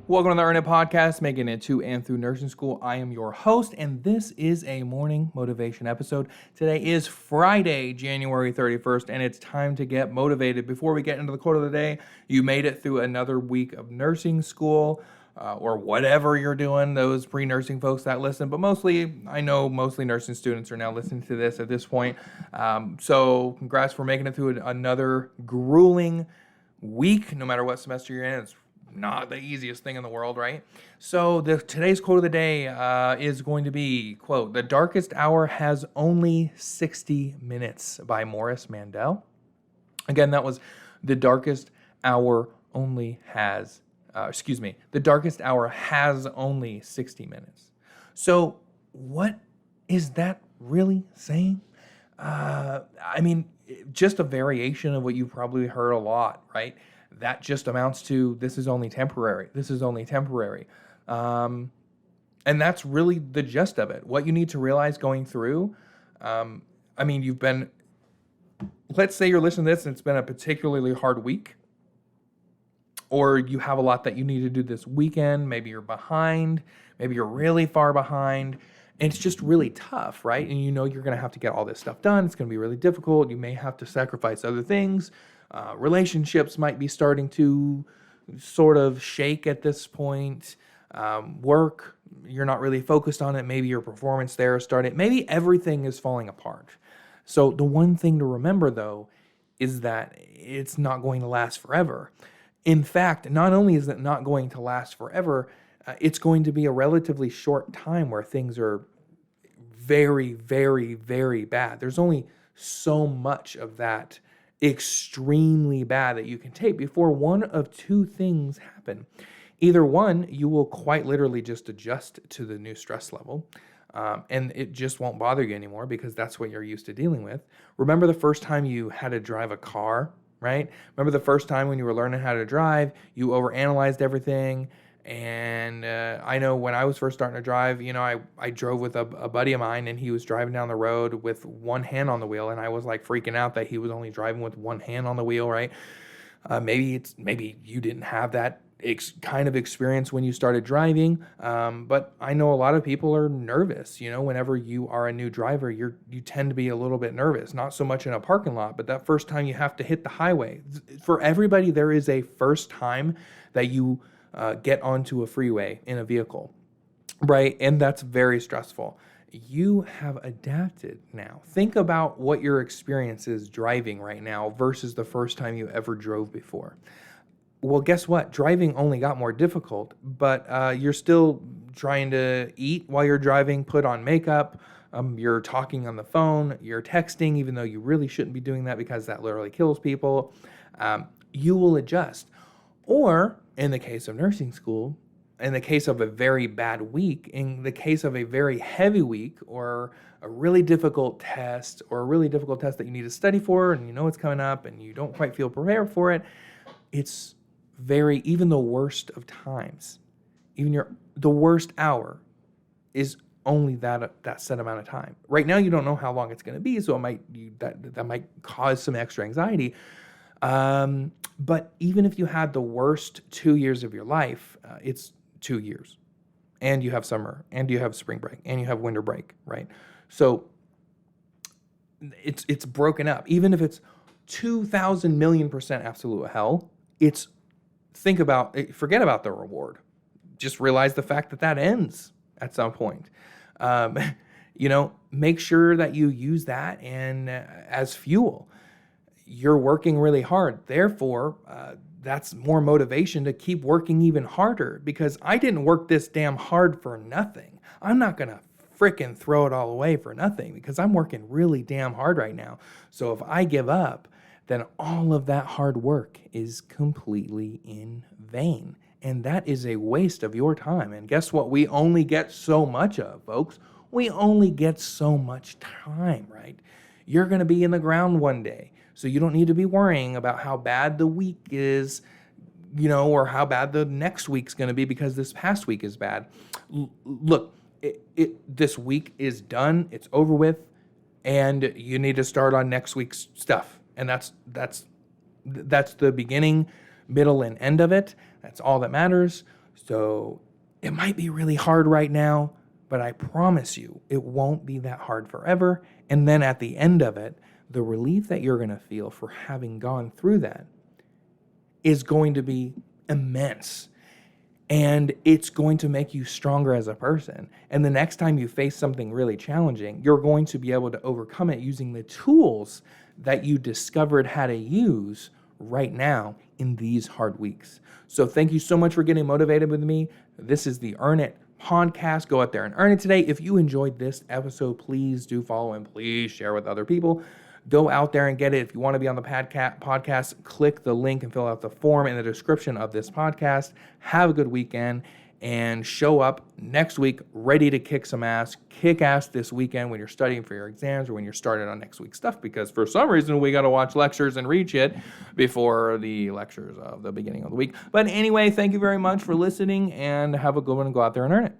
Welcome to the Earn It Podcast, making it to and through nursing school. I am your host, and this is a morning motivation episode. Today is Friday, January 31st, and it's time to get motivated. Before we get into the quote of the day, you made it through another week of nursing school, or whatever you're doing, those pre-nursing folks that listen. But I know mostly nursing students are now listening to this at this point. So congrats for making it through another grueling week, no matter what semester you're in. It's not the easiest thing in the world, right? So today's quote of the day is going to be, quote, "The darkest hour has only 60 minutes" by Mandel. Again, that was the darkest hour only has, the darkest hour has only 60 minutes. So what is that really saying? Just a variation of what you've probably heard a lot, right? That just amounts to, this is only temporary. This is only temporary. And that's really the gist of it. What you need to realize going through, let's say you're listening to this and it's been a particularly hard week, or you have a lot that you need to do this weekend. Maybe you're behind, maybe you're really far behind, and it's just really tough, right? And you know you're going to have to get all this stuff done. It's going to be really difficult. You may have to sacrifice other things. Relationships might be starting to sort of shake at this point. Work, you're not really focused on it. Maybe your performance there is starting. Maybe everything is falling apart. So the one thing to remember, though, is that it's not going to last forever. In fact, not only is it not going to last forever, it's going to be a relatively short time where things are very, very, very bad. There's only so much of that extremely bad that you can take before one of two things happen. Either one, you will quite literally just adjust to the new stress level, and it just won't bother you anymore because that's what you're used to dealing with. Remember the first time you had to drive a car, right? Remember the first time when you were learning how to drive, you overanalyzed everything. And I know when I was first starting to drive, I drove with a buddy of mine, and he was driving down the road with one hand on the wheel, and I was like freaking out that he was only driving with one hand on the wheel, right? Maybe you didn't have that kind of experience when you started driving, but I know a lot of people are nervous. Whenever you are a new driver, you tend to be a little bit nervous. Not so much in a parking lot, but that first time you have to hit the highway. For everybody, there is a first time that you get onto a freeway in a vehicle, right? And that's very stressful. You have adapted now. Think about what your experience is driving right now versus the first time you ever drove before. Well, guess what? Driving only got more difficult, but you're still trying to eat while you're driving, put on makeup, you're talking on the phone, you're texting, even though you really shouldn't be doing that because that literally kills people. You will adjust. Or in the case of nursing school, in the case of a very bad week, in the case of a very heavy week, or a really difficult test, that you need to study for, and you know it's coming up, and you don't quite feel prepared for it, it's even the worst of times, the worst hour is only that set amount of time. Right now, you don't know how long it's going to be, so that might cause some extra anxiety. But even if you had the worst 2 years of your life, it's 2 years, and you have summer, and you have spring break, and you have winter break, right? So it's broken up. Even if it's 2,000 million% absolute hell, forget about the reward. Just realize the fact that ends at some point. Make sure that you use that as fuel. You're working really hard. Therefore, that's more motivation to keep working even harder, because I didn't work this damn hard for nothing. I'm not going to fricking throw it all away for nothing, because I'm working really damn hard right now. So if I give up, then all of that hard work is completely in vain. And that is a waste of your time. And guess what? We only get so much of, folks. We only get so much time, right? You're going to be in the ground one day. So you don't need to be worrying about how bad the week is, or how bad the next week's going to be because this past week is bad. Look, this week is done. It's over with. And you need to start on next week's stuff. And that's the beginning, middle, and end of it. That's all that matters. So it might be really hard right now, but I promise you it won't be that hard forever. And then at the end of it, the relief that you're going to feel for having gone through that is going to be immense. And it's going to make you stronger as a person. And the next time you face something really challenging, you're going to be able to overcome it using the tools that you discovered how to use right now in these hard weeks. So thank you so much for getting motivated with me. This is the Earn It podcast. Go out there and earn it today. If you enjoyed this episode, please do follow and please share with other people. Go out there and get it. If you want to be on the podcast, click the link and fill out the form in the description of this podcast. Have a good weekend and show up next week ready to kick some ass. Kick ass this weekend when you're studying for your exams or when you're started on next week's stuff, because for some reason we got to watch lectures and read shit before the lectures of the beginning of the week. But anyway, thank you very much for listening and have a good one and go out there and earn it.